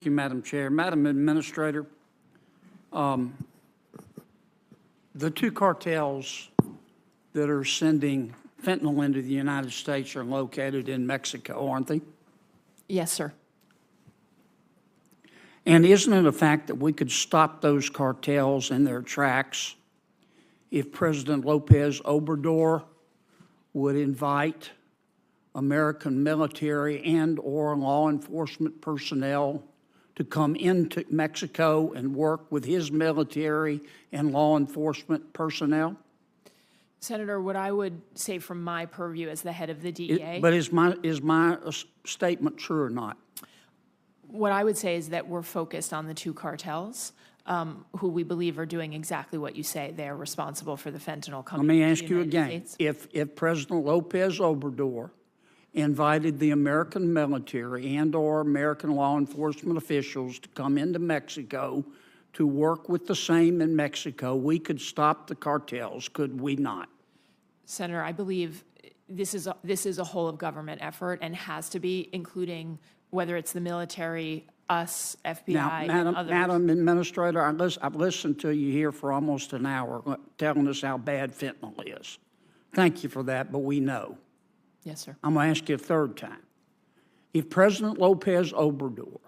Thank you, Madam Chair. Madam Administrator, the two cartels that are sending fentanyl into the United States are located in Mexico, aren't they? Yes, sir. And isn't it a fact that we could stop those cartels in their tracks if President Lopez Obrador would invite American military and/or law enforcement personnel to come into Mexico and work with his military and law enforcement personnel? Senator, what I would say from my purview as the head of the DEA. But is my statement true or not? What I would say is that we're focused on the two cartels who we believe are doing exactly what you say. They are responsible for the fentanyl coming Let me into ask the you United again. States. If President Lopez Obrador invited the American military and/or American law enforcement officials to come into Mexico to work with the same in Mexico, we could stop the cartels, could we not? Senator, I believe this is a whole of government effort and has to be, including whether it's the military, us, FBI, Now, and others. Madam Administrator, I've listened to you here for almost an hour telling us how bad fentanyl is. Thank you for that, but we know. Yes, sir. I'm going to ask you a third time. If President Lopez Obrador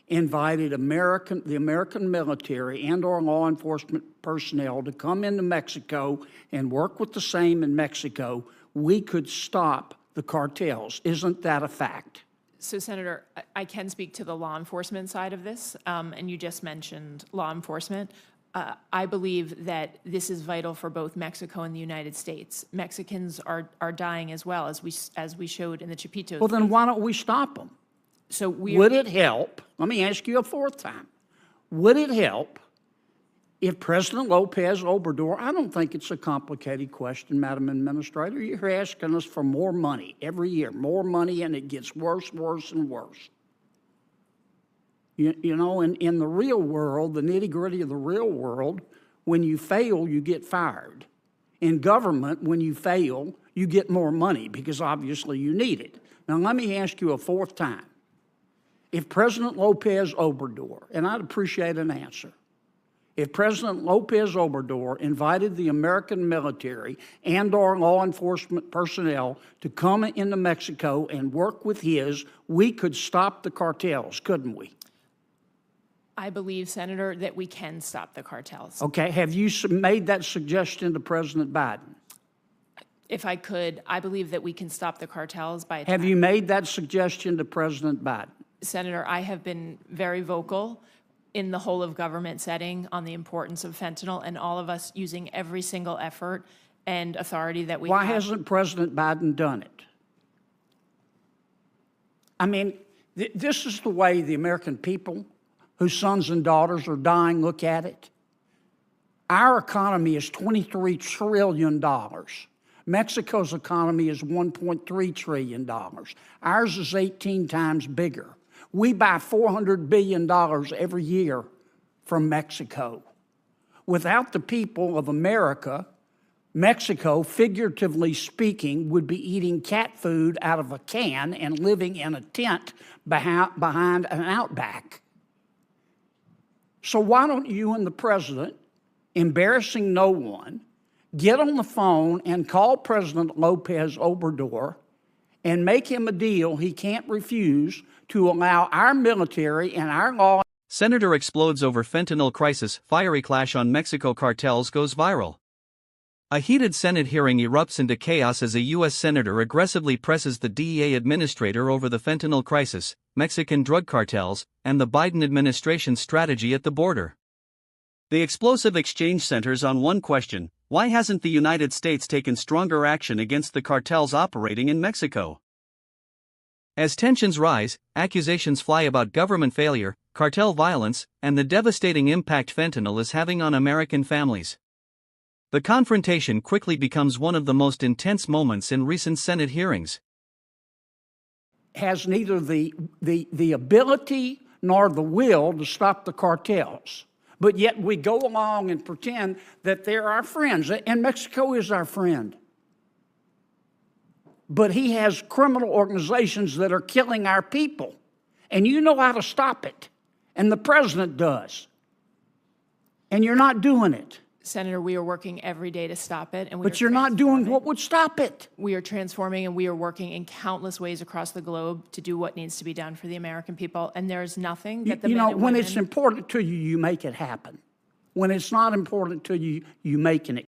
invited the American military and/or law enforcement personnel to come into Mexico and work with the same in Mexico, we could stop the cartels. Isn't that a fact? So, Senator, I can speak to the law enforcement side of this, and you just mentioned law enforcement. I believe that this is vital for both Mexico and the United States. Mexicans are dying as well, as we showed in the Chapitos. Well, then why don't we stop them? So would it help? Let me ask you a fourth time. Would it help if President Lopez Obrador, I don't think it's a complicated question, Madam Administrator. You're asking us for more money every year, more money, and it gets worse, worse, and worse. You know, in the real world, the nitty-gritty of the real world, when you fail, you get fired. In government, when you fail, you get more money because obviously you need it. Now, let me ask you a fourth time. If President Lopez Obrador, and I'd appreciate an answer, if President Lopez Obrador invited the American military and/or law enforcement personnel to come into Mexico and work with his, we could stop the cartels, couldn't we? I believe, Senator, that we can stop the cartels. Okay, have you made that suggestion to President Biden? If I could, I believe that we can stop the cartels by... Have you made that suggestion to President Biden? Senator, I have been very vocal in the whole of government setting on the importance of fentanyl, and all of us using every single effort and authority that we have. Why hasn't President Biden done it? I mean, this is the way the American people whose sons and daughters are dying look at it. Our economy is $23 trillion. Mexico's economy is $1.3 trillion. Ours is 18 times bigger. We buy $400 billion every year from Mexico. Without the people of America, Mexico, figuratively speaking, would be eating cat food out of a can and living in a tent behind an outback. So why don't you and the president, embarrassing no one, get on the phone and call President Lopez Obrador and make him a deal he can't refuse to allow our military and our law... Senator explodes over fentanyl crisis, fiery clash on Mexico cartels goes viral. A heated Senate hearing erupts into chaos as a U.S. senator aggressively presses the DEA administrator over the fentanyl crisis, Mexican drug cartels, and the Biden administration's strategy at the border. The explosive exchange centers on one question: why hasn't the United States taken stronger action against the cartels operating in Mexico? As tensions rise, accusations fly about government failure, cartel violence, and the devastating impact fentanyl is having on American families. The confrontation quickly becomes one of the most intense moments in recent Senate hearings. Has neither the ability nor the will to stop the cartels. But yet we go along and pretend that they're our friends, and Mexico is our friend. But he has criminal organizations that are killing our people, and you know how to stop it. and the president does. And you're not doing it. Senator, we are working every day to stop it, and But you're not doing what would stop it. We are transforming, and we are working in countless ways across the globe to do what needs to be done for the American people. And there is nothing that the You men know, and when women it's important to you, you make it happen. When it's not important to you, you make it